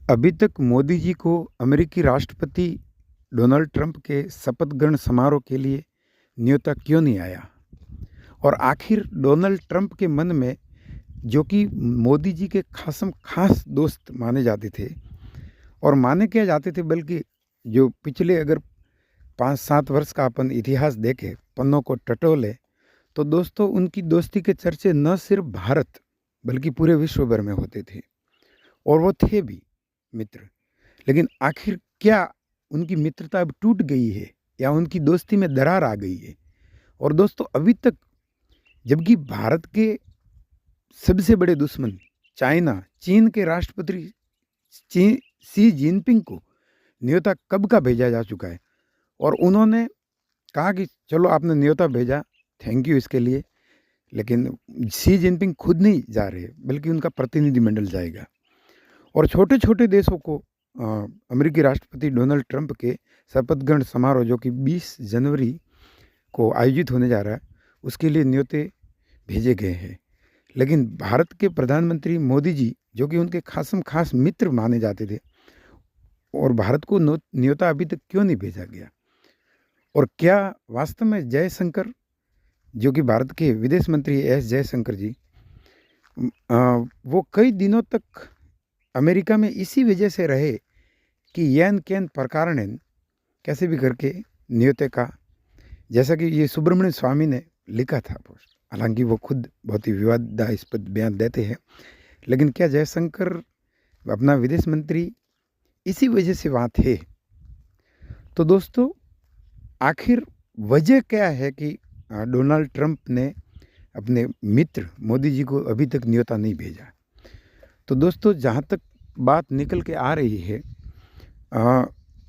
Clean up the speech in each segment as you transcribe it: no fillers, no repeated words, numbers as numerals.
अभी तक मोदी जी को अमेरिकी राष्ट्रपति डोनाल्ड ट्रंप के शपथ ग्रहण समारोह के लिए न्योता क्यों नहीं आया? और आखिर डोनाल्ड ट्रंप के मन में, जो कि मोदी जी के खासम खास दोस्त माने जाते थे, और माने क्या जाते थे, बल्कि जो पिछले अगर 5-7 वर्ष का अपन इतिहास देखें, पन्नों को टटोले, तो दोस्तों उनकी दोस्ती के चर्चे न सिर्फ भारत बल्कि पूरे विश्व भर में होते थे। और वो थे भी मित्र। लेकिन आखिर क्या उनकी मित्रता अब टूट गई है या उनकी दोस्ती में दरार आ गई है? और दोस्तों अभी तक, जबकि भारत के सबसे बड़े दुश्मन चाइना, चीन के राष्ट्रपति शी जिनपिंग को न्योता कब का भेजा जा चुका है, और उन्होंने कहा कि चलो आपने न्योता भेजा, थैंक यू इसके लिए, लेकिन शी जिनपिंग खुद नहीं जा रहे बल्कि उनका प्रतिनिधिमंडल जाएगा। और छोटे छोटे देशों को अमेरिकी राष्ट्रपति डोनाल्ड ट्रंप के शपथ ग्रहण समारोह, जो कि 20 जनवरी को आयोजित होने जा रहा है, उसके लिए न्योते भेजे गए हैं। लेकिन भारत के प्रधानमंत्री मोदी जी, जो कि उनके खासम खास मित्र माने जाते थे, और भारत को न्योता अभी तक क्यों नहीं भेजा गया? और क्या वास्तव में जयशंकर, जो कि भारत के विदेश मंत्री एस जयशंकर जी, वो कई दिनों तक अमेरिका में इसी वजह से रहे कि येन केन प्रकारणेन कैसे भी करके न्योते का, जैसा कि ये सुब्रमण्य स्वामी ने लिखा था पोस्ट, हालांकि वो खुद बहुत ही विवादास्पद बयान देते हैं, लेकिन क्या जयशंकर अपना विदेश मंत्री इसी वजह से वहाँ थे? तो दोस्तों आखिर वजह क्या है कि डोनाल्ड ट्रंप ने अपने मित्र मोदी जी को अभी तक न्योता नहीं भेजा? तो दोस्तों जहाँ तक बात निकल के आ रही है,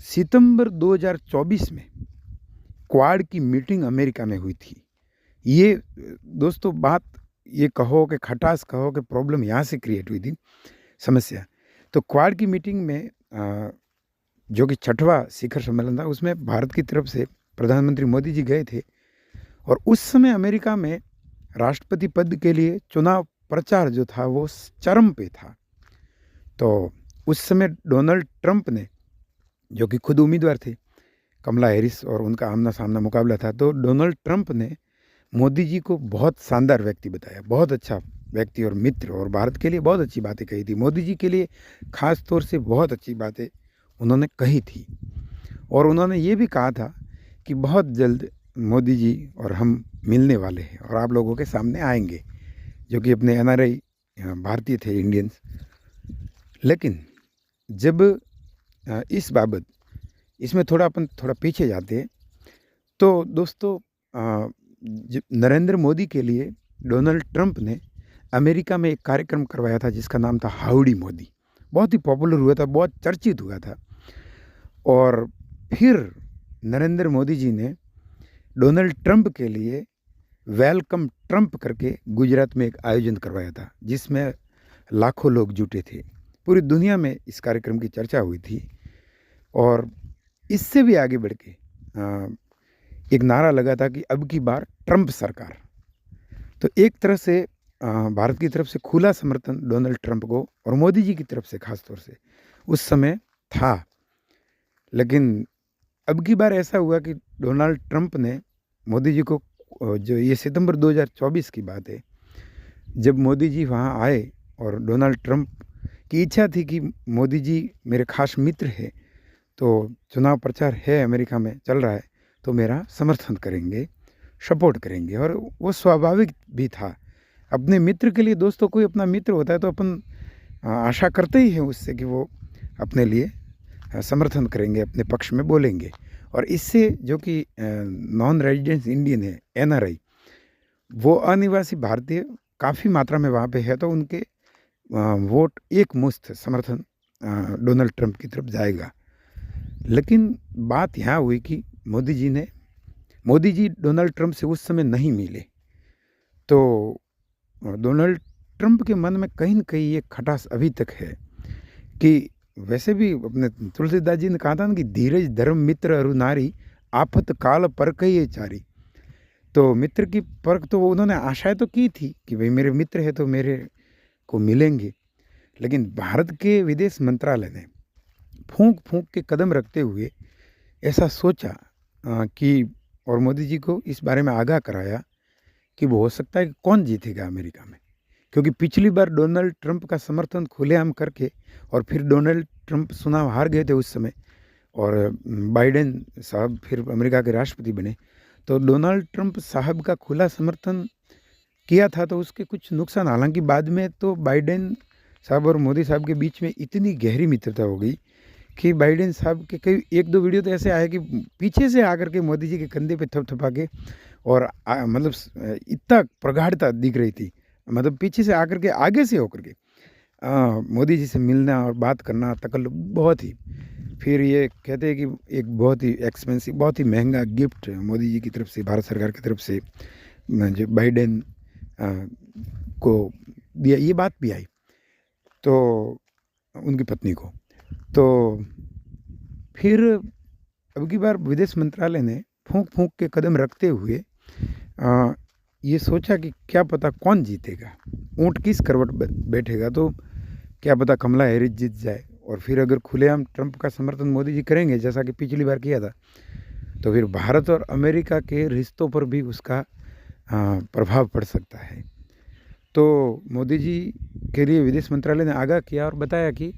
सितंबर 2024 में क्वाड की मीटिंग अमेरिका में हुई थी। ये दोस्तों बात, ये कहो कि खटास कहो कि प्रॉब्लम यहाँ से क्रिएट हुई थी, समस्या। तो क्वाड की मीटिंग में जो कि 6वां शिखर सम्मेलन था, उसमें भारत की तरफ से प्रधानमंत्री मोदी जी गए थे। और उस समय अमेरिका में राष्ट्रपति पद के लिए चुनाव प्रचार जो था वो चरम पे था। तो उस समय डोनाल्ड ट्रंप ने, जो कि खुद उम्मीदवार थे, कमला हैरिस और उनका आमना सामना मुकाबला था, तो डोनाल्ड ट्रंप ने मोदी जी को बहुत शानदार व्यक्ति बताया, बहुत अच्छा व्यक्ति और मित्र, और भारत के लिए बहुत अच्छी बातें कही थी। मोदी जी के लिए ख़ास तौर से बहुत अच्छी बातें उन्होंने कही थी। और उन्होंने ये भी कहा था कि बहुत जल्द मोदी जी और हम मिलने वाले हैं और आप लोगों के सामने आएंगे, जो कि अपने एनआरआई भारतीय थे, इंडियंस। लेकिन जब इस बाबत, इसमें थोड़ा पीछे जाते हैं, तो दोस्तों नरेंद्र मोदी के लिए डोनाल्ड ट्रंप ने अमेरिका में एक कार्यक्रम करवाया था जिसका नाम था हाउडी मोदी। बहुत ही पॉपुलर हुआ था, बहुत चर्चित हुआ था। और फिर नरेंद्र मोदी जी ने डोनाल्ड ट्रंप के लिए वेलकम ट्रंप करके गुजरात में एक आयोजन करवाया था, जिसमें लाखों लोग जुटे थे। पूरी दुनिया में इस कार्यक्रम की चर्चा हुई थी। और इससे भी आगे बढ़ के एक नारा लगा था कि अब की बार ट्रंप सरकार। तो एक तरह से भारत की तरफ से खुला समर्थन डोनाल्ड ट्रंप को और मोदी जी की तरफ से खास तौर से उस समय था। लेकिन अब की बार ऐसा हुआ कि डोनाल्ड ट्रंप ने मोदी जी को, जो ये सितंबर 2024 की बात है, जब मोदी जी वहाँ आए और डोनाल्ड ट्रंप की इच्छा थी कि मोदी जी मेरे खास मित्र हैं, तो चुनाव प्रचार है अमेरिका में चल रहा है, तो मेरा समर्थन करेंगे, सपोर्ट करेंगे। और वो स्वाभाविक भी था। अपने मित्र के लिए, दोस्तों, कोई अपना मित्र होता है तो अपन आशा करते ही हैं उससे कि वो अपने लिए समर्थन करेंगे, अपने पक्ष में बोलेंगे। और इससे जो कि नॉन रेजिडेंस इंडियन है, एनआरआई, वो अनिवासी भारतीय काफ़ी मात्रा में वहाँ पे है, तो उनके वोट एक मुश्त समर्थन डोनाल्ड ट्रंप की तरफ जाएगा। लेकिन बात यहाँ हुई कि मोदी जी डोनाल्ड ट्रंप से उस समय नहीं मिले। तो डोनाल्ड ट्रंप के मन में कहीं न कहीं ये खटास अभी तक है कि वैसे भी अपने तुलसीदास जी ने कहा था ना कि धीरज धर्म मित्र अरु नारी, आफत काल परख ये चारी। तो मित्र की परख तो उन्होंने आशाएं तो की थी कि भाई मेरे मित्र है तो मेरे को मिलेंगे। लेकिन भारत के विदेश मंत्रालय ने फूंक फूंक के कदम रखते हुए ऐसा सोचा कि और मोदी जी को इस बारे में आगाह कराया कि वो हो सकता है कि कौन जीतेगा अमेरिका में, क्योंकि पिछली बार डोनाल्ड ट्रंप का समर्थन खुलेआम करके और फिर डोनाल्ड ट्रंप चुनाव हार गए थे उस समय और बाइडेन साहब फिर अमेरिका के राष्ट्रपति बने। तो डोनाल्ड ट्रंप साहब का खुला समर्थन किया था तो उसके कुछ नुकसान, हालांकि बाद में तो बाइडेन साहब और मोदी साहब के बीच में इतनी गहरी मित्रता हो गई कि बाइडेन साहब के कई एक दो वीडियो तो ऐसे आए कि पीछे से आकर के मोदी जी के कंधे पे थपथपा के और मतलब इतना प्रगाढ़ता दिख रही थी, मतलब पीछे से आकर के आगे से होकर के मोदी जी से मिलना और बात करना तकल्लुफ़ बहुत ही। फिर ये कहते हैं कि एक बहुत ही एक्सपेंसिव, बहुत ही महंगा गिफ्ट मोदी जी की तरफ से, भारत सरकार की तरफ से जो बाइडेन को दिया, ये बात भी आई तो उनकी पत्नी को। तो फिर अब की बार विदेश मंत्रालय ने फूंक फूंक के कदम रखते हुए ये सोचा कि क्या पता कौन जीतेगा, ऊँट किस करवट बैठेगा, तो क्या पता कमला हैरिस जीत जाए और फिर अगर खुलेआम ट्रंप का समर्थन मोदी जी करेंगे जैसा कि पिछली बार किया था तो फिर भारत और अमेरिका के रिश्तों पर भी उसका प्रभाव पड़ सकता है। तो मोदी जी के लिए विदेश मंत्रालय ने आगाह किया और बताया कि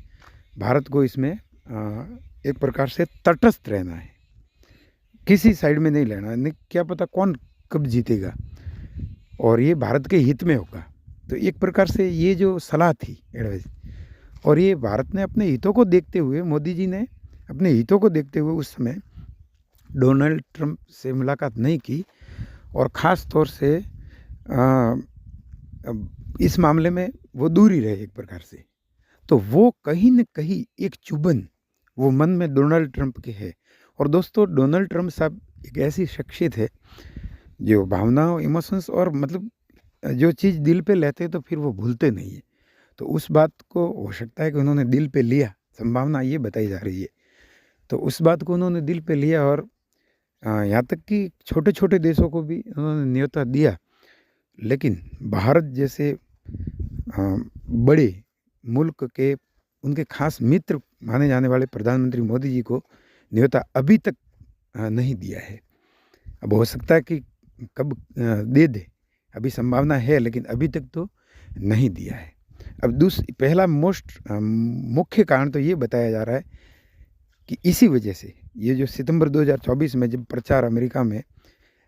भारत को इसमें एक प्रकार से तटस्थ रहना है, किसी साइड में नहीं लेना, नहीं क्या पता कौन कब जीतेगा और ये भारत के हित में होगा। तो एक प्रकार से ये जो सलाह थी, एडवाइस, और ये भारत ने अपने हितों को देखते हुए, मोदी जी ने अपने हितों को देखते हुए उस समय डोनाल्ड ट्रंप से मुलाकात नहीं की और ख़ास तौर से इस मामले में वो दूर ही रहे एक प्रकार से। तो वो कहीं न कहीं एक चुभन वो मन में डोनाल्ड ट्रंप के है। और दोस्तों डोनाल्ड ट्रंप साहब एक ऐसी शख्सियत है जो भावनाओं, इमोशंस और मतलब जो चीज़ दिल पे लेते हैं तो फिर वो भूलते नहीं है। तो उस बात को हो सकता है कि उन्होंने दिल पे लिया, संभावना ये बताई जा रही है। तो उस बात को उन्होंने दिल पे लिया और यहाँ तक कि छोटे-छोटे देशों को भी उन्होंने न्योता दिया। लेकिन भारत जैसे बड़े मुल्क के उनके खास मित्र माने जाने वाले प्रधानमंत्री मोदी जी को न्योता अभी तक नहीं दिया है। अब हो सकता है कि कब दे दे, अभी संभावना है, लेकिन अभी तक तो नहीं दिया है। अब पहला मुख्य कारण तो ये बताया जा रहा है कि इसी वजह से ये जो सितंबर 2024 में जब प्रचार अमेरिका में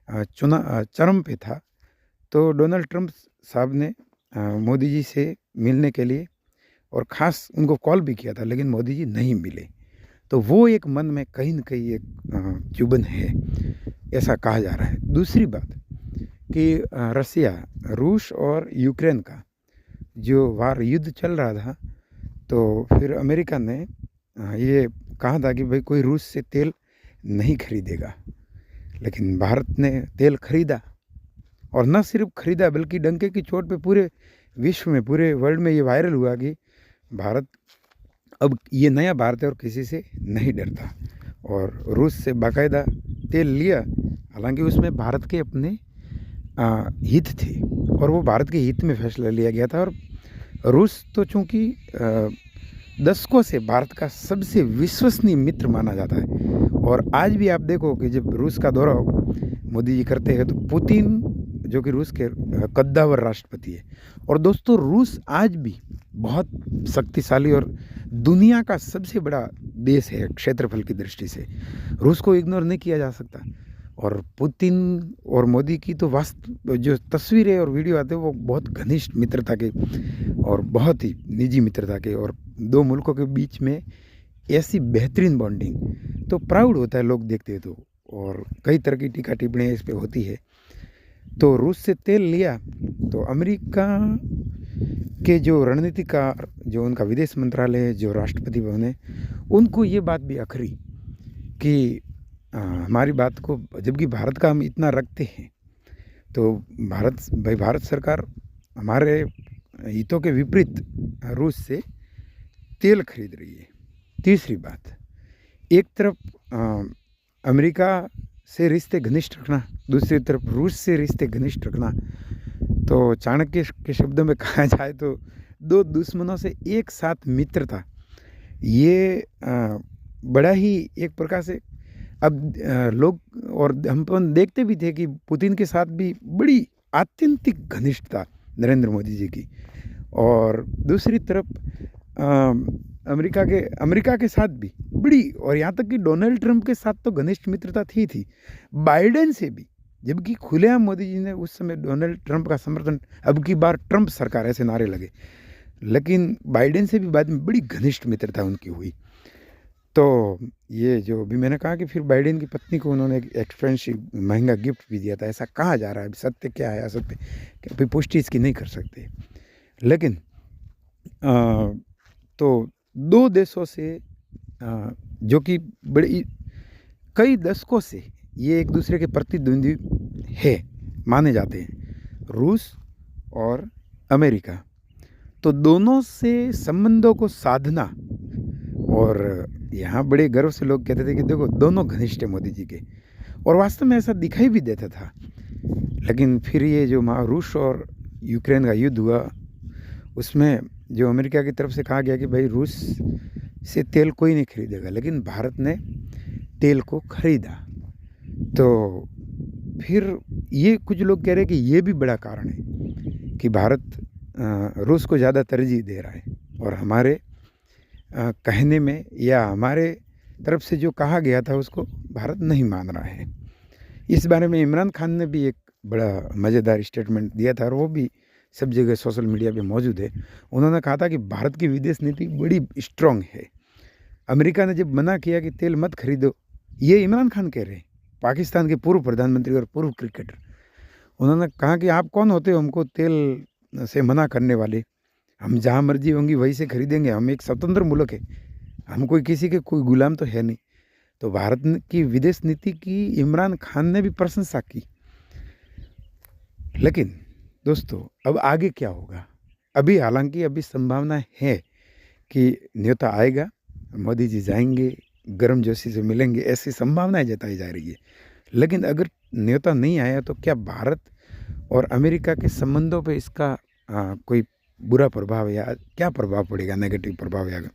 चरम पे था तो डोनाल्ड ट्रंप साहब ने मोदी जी से मिलने के लिए और ख़ास उनको कॉल भी किया था, लेकिन मोदी जी नहीं मिले। तो वो एक मन में कहीं न कहीं एक चुभन है, ऐसा कहा जा रहा है। दूसरी बात कि रसिया, रूस और यूक्रेन का जो वार युद्ध चल रहा था तो फिर अमेरिका ने ये कहा था कि भाई कोई रूस से तेल नहीं खरीदेगा, लेकिन भारत ने तेल खरीदा और न सिर्फ खरीदा बल्कि डंके की चोट पे पूरे विश्व में, पूरे वर्ल्ड में ये वायरल हुआ कि भारत अब ये नया भारत है और किसी से नहीं डरता। और रूस से बाकायदा तेल लिया, हालांकि उसमें भारत के अपने हित थे और वो भारत के हित में फैसला लिया गया था। और रूस तो चूँकि दशकों से भारत का सबसे विश्वसनीय मित्र माना जाता है और आज भी आप देखो कि जब रूस का दौरा मोदी जी करते हैं तो पुतिन जो कि रूस के कद्दावर राष्ट्रपति है। और दोस्तों रूस आज भी बहुत शक्तिशाली और दुनिया का सबसे बड़ा देश है क्षेत्रफल की दृष्टि से, रूस को इग्नोर नहीं किया जा सकता। और पुतिन और मोदी की तो जो तस्वीरें और वीडियो आते हैं वो बहुत घनिष्ठ मित्रता के और बहुत ही निजी मित्रता के, और दो मुल्कों के बीच में ऐसी बेहतरीन बॉन्डिंग, तो प्राउड होता है लोग देखते हैं तो। और कई तरह की टीका टिप्पणियाँ इस पे होती है। तो रूस से तेल लिया तो अमेरिका के जो रणनीतिकार, जो उनका विदेश मंत्रालय है, जो राष्ट्रपति भवन है, उनको ये बात भी अखरी कि हमारी बात को, जबकि भारत का हम इतना रखते हैं तो भारत सरकार हमारे हितों के विपरीत रूस से तेल खरीद रही है। तीसरी बात, एक तरफ अमेरिका से रिश्ते घनिष्ठ रखना, दूसरी तरफ रूस से रिश्ते घनिष्ठ रखना, तो चाणक्य के शब्दों में कहा जाए तो दो दुश्मनों से एक साथ मित्रता, ये बड़ा ही एक प्रकार से अब लोग और हम अपन देखते भी थे कि पुतिन के साथ भी बड़ी आत्यंतिक घनिष्ठता नरेंद्र मोदी जी की। और दूसरी तरफ अमेरिका के साथ भी बड़ी, और यहाँ तक कि डोनाल्ड ट्रंप के साथ तो घनिष्ठ मित्रता थी। बाइडेन से भी, जबकि खुलेआम मोदी जी ने उस समय डोनाल्ड ट्रंप का समर्थन, अब की बार ट्रंप सरकार, ऐसे नारे लगे, लेकिन बाइडेन से भी बाद में बड़ी घनिष्ठ मित्रता उनकी हुई। तो ये जो अभी मैंने कहा कि फिर बाइडेन की पत्नी को उन्होंने एक एक्सपेंसिव महंगा गिफ्ट भी दिया था, ऐसा कहा जा रहा है। अभी सत्य क्या है असत्य, अभी पुष्टि इसकी नहीं कर सकते। लेकिन तो दो देशों से जो कि बड़ी कई दशकों से ये एक दूसरे के प्रतिद्वंदी है माने जाते हैं, रूस और अमेरिका। तो दोनों से संबंधों को साधना, और यहाँ बड़े गर्व से लोग कहते थे कि देखो दोनों घनिष्ठ है मोदी जी के, और वास्तव में ऐसा दिखाई भी देता था। लेकिन फिर ये जो रूस और यूक्रेन का युद्ध हुआ, उसमें जो अमेरिका की तरफ से कहा गया कि भाई रूस से तेल कोई नहीं खरीदेगा, लेकिन भारत ने तेल को खरीदा। तो फिर ये कुछ लोग कह रहे हैं कि ये भी बड़ा कारण है कि भारत रूस को ज़्यादा तरजीह दे रहा है, और हमारे कहने में या हमारे तरफ से जो कहा गया था उसको भारत नहीं मान रहा है। इस बारे में इमरान खान ने भी एक बड़ा मज़ेदार स्टेटमेंट दिया था, और वो भी सब जगह सोशल मीडिया पे मौजूद है। उन्होंने कहा था कि भारत की विदेश नीति बड़ी स्ट्रॉन्ग है। अमेरिका ने जब मना किया कि तेल मत खरीदो, ये इमरान खान कह रहे हैं, पाकिस्तान के पूर्व प्रधानमंत्री और पूर्व क्रिकेटर। उन्होंने कहा कि आप कौन होते हो हमको तेल से मना करने वाले, हम जहाँ मर्जी होंगी वहीं से खरीदेंगे, हम एक स्वतंत्र मुल्क है, हम कोई किसी के कोई गुलाम तो है नहीं। तो भारत की विदेश नीति की इमरान खान ने भी प्रशंसा की। लेकिन दोस्तों अब आगे क्या होगा? अभी हालांकि अभी संभावना है कि न्योता आएगा, मोदी जी जाएंगे, गर्मजोशी से मिलेंगे, ऐसी संभावनाएं जताई जा रही है। लेकिन अगर न्योता नहीं आया तो क्या भारत और अमेरिका के संबंधों पे इसका कोई बुरा प्रभाव या क्या प्रभाव पड़ेगा, नेगेटिव प्रभाव आएगा?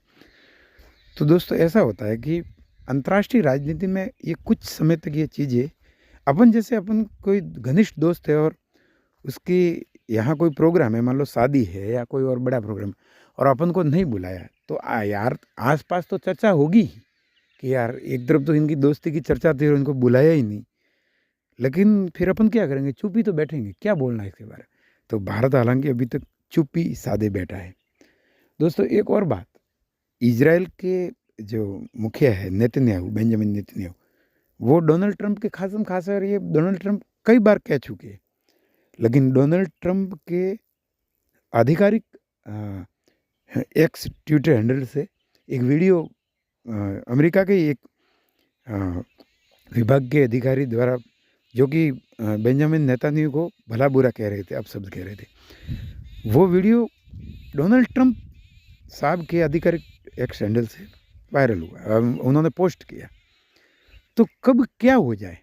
तो दोस्तों ऐसा होता है कि अंतर्राष्ट्रीय राजनीति में ये कुछ समय तक ये चीज़ें, अपन जैसे अपन कोई घनिष्ठ दोस्त है और उसकी यहाँ कोई प्रोग्राम है, मान लो शादी है या कोई और बड़ा प्रोग्राम, और अपन को नहीं बुलाया, तो यार आसपास तो चर्चा होगी ही कि यार एक तरफ तो इनकी दोस्ती की चर्चा थी और इनको बुलाया ही नहीं। लेकिन फिर अपन क्या करेंगे? चुप ही तो बैठेंगे, क्या बोलना है इसके बारे में? तो भारत हालांकि अभी तक चुप ही साधे बैठा है। दोस्तों एक और बात, इजराइल के जो मुखिया है नेतन्याहू, बेंजामिन नेतन्याहू, वो डोनाल्ड ट्रंप के खासम खास है, और ये डोनाल्ड ट्रंप कई बार कह चुके हैं। लेकिन डोनाल्ड ट्रंप के आधिकारिक एक्स ट्विटर हैंडल से एक वीडियो अमेरिका के एक विभाग के अधिकारी द्वारा, जो कि बेंजामिन नेतन्याहू को भला बुरा कह रहे थे, अपशब्द कह रहे थे, वो वीडियो डोनाल्ड ट्रंप साहब के आधिकारिक एक्स हैंडल से वायरल हुआ, उन्होंने पोस्ट किया। तो कब क्या हो जाए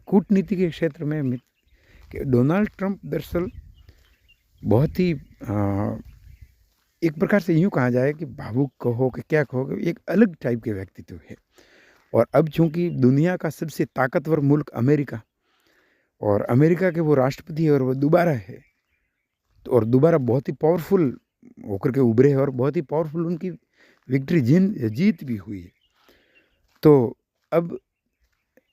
कूटनीति के क्षेत्र में कि डोनाल्ड ट्रंप दरअसल बहुत ही एक प्रकार से यूँ कहा जाए कि भावुक कहो कि क्या कहो, एक अलग टाइप के व्यक्तित्व है। और अब चूँकि दुनिया का सबसे ताकतवर मुल्क अमेरिका, और अमेरिका के वो राष्ट्रपति है और वो दोबारा है, तो और दोबारा बहुत ही पावरफुल होकर के उभरे हैं, और बहुत ही पावरफुल उनकी विक्ट्री जीत भी हुई है। तो अब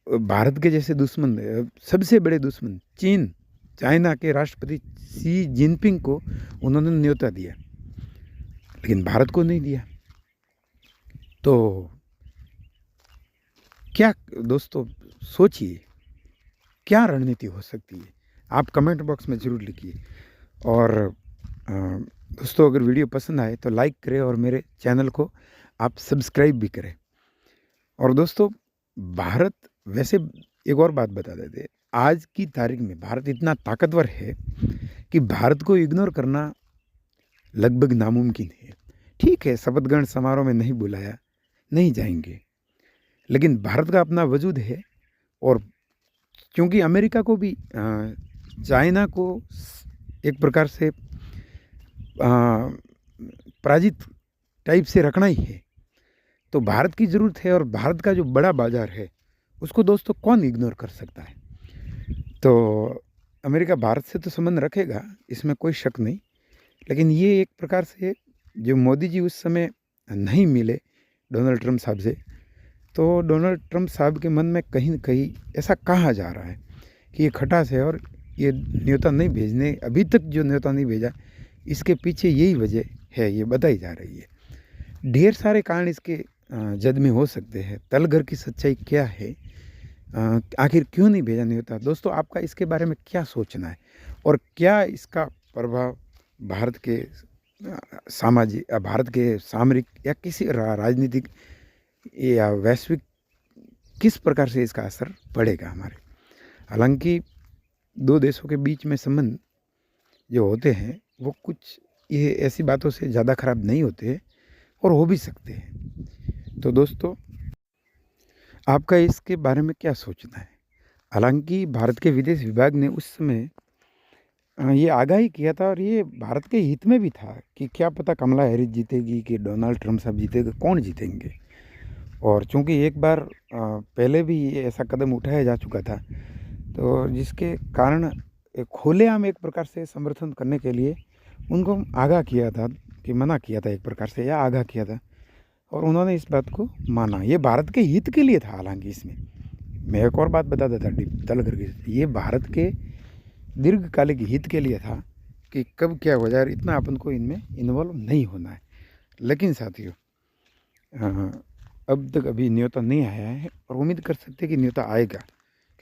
भारत के जैसे दुश्मन, सबसे बड़े दुश्मन चीन, चाइना के राष्ट्रपति शी जिनपिंग को उन्होंने न्योता दिया, लेकिन भारत को नहीं दिया। तो क्या दोस्तों सोचिए क्या रणनीति हो सकती है? आप कमेंट बॉक्स में ज़रूर लिखिए। और दोस्तों अगर वीडियो पसंद आए तो लाइक करें, और मेरे चैनल को आप सब्सक्राइब भी करें। और दोस्तों भारत, वैसे एक और बात बता देते, आज की तारीख में भारत इतना ताकतवर है कि भारत को इग्नोर करना लगभग नामुमकिन है। ठीक है, शपथ ग्रहण समारोह में नहीं बुलाया, नहीं जाएंगे, लेकिन भारत का अपना वजूद है। और क्योंकि अमेरिका को भी चाइना को एक प्रकार से पराजित टाइप से रखना ही है। तो भारत की ज़रूरत है, और भारत का जो बड़ा बाज़ार है उसको दोस्तों कौन इग्नोर कर सकता है। तो अमेरिका भारत से तो संबंध रखेगा, इसमें कोई शक नहीं। लेकिन ये एक प्रकार से जो मोदी जी उस समय नहीं मिले डोनाल्ड ट्रंप साहब से, तो डोनाल्ड ट्रंप साहब के मन में कहीं न कहीं ऐसा कहा जा रहा है कि ये खटास है, और ये न्योता नहीं भेजने, अभी तक जो न्योता नहीं भेजा, इसके पीछे यही वजह है, ये बताई जा रही है। ढेर सारे कारण इसके जद में हो सकते हैं। तलघर की सच्चाई क्या है, आखिर क्यों नहीं भेजा न्योता? दोस्तों, आपका इसके बारे में क्या सोचना है, और क्या इसका प्रभाव भारत के सामाजिक, भारत के सामरिक या किसी राजनीतिक या वैश्विक, किस प्रकार से इसका असर पड़ेगा हमारे? हालांकि दो देशों के बीच में संबंध जो होते हैं वो कुछ ये ऐसी बातों से ज़्यादा खराब नहीं होते हैं, और हो भी सकते हैं। तो दोस्तों, आपका इसके बारे में क्या सोचना है? हालांकि भारत के विदेश विभाग ने उस समय ये आगाही किया था, और ये भारत के हित में भी था कि क्या पता कमला हैरिस जीतेगी कि डोनाल्ड ट्रंप साहब जीतेगा, कौन जीतेंगे। और चूंकि एक बार पहले भी ये ऐसा कदम उठाया जा चुका था, तो जिसके कारण खुलेआम एक प्रकार से समर्थन करने के लिए उनको आगाह किया था, कि मना किया था एक प्रकार से, या आगाह किया था, और उन्होंने इस बात को माना। ये भारत के हित के लिए था। हालांकि इसमें मैं एक और बात बता देता तल करके, ये भारत के दीर्घकालिक हित के लिए था कि कब क्या हो जाए, इतना अपन को इनमें इन्वॉल्व नहीं होना है। लेकिन साथियों, अब तक अभी न्योता नहीं आया है, और उम्मीद कर सकते हैं कि न्योता आएगा,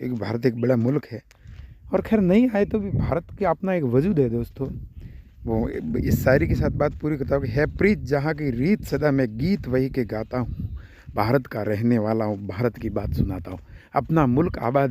क्योंकि भारत एक बड़ा मुल्क है। और खैर नहीं आए तो भी भारत का अपना एक वजूद है दोस्तों। वो इस शायरी के साथ बात पूरी करता हूँ कि है प्रीत जहाँ की रीत सदा, मैं गीत वही के गाता हूँ, भारत का रहने वाला हूँ, भारत की बात सुनाता हूँ, अपना मुल्क आबाद रहे।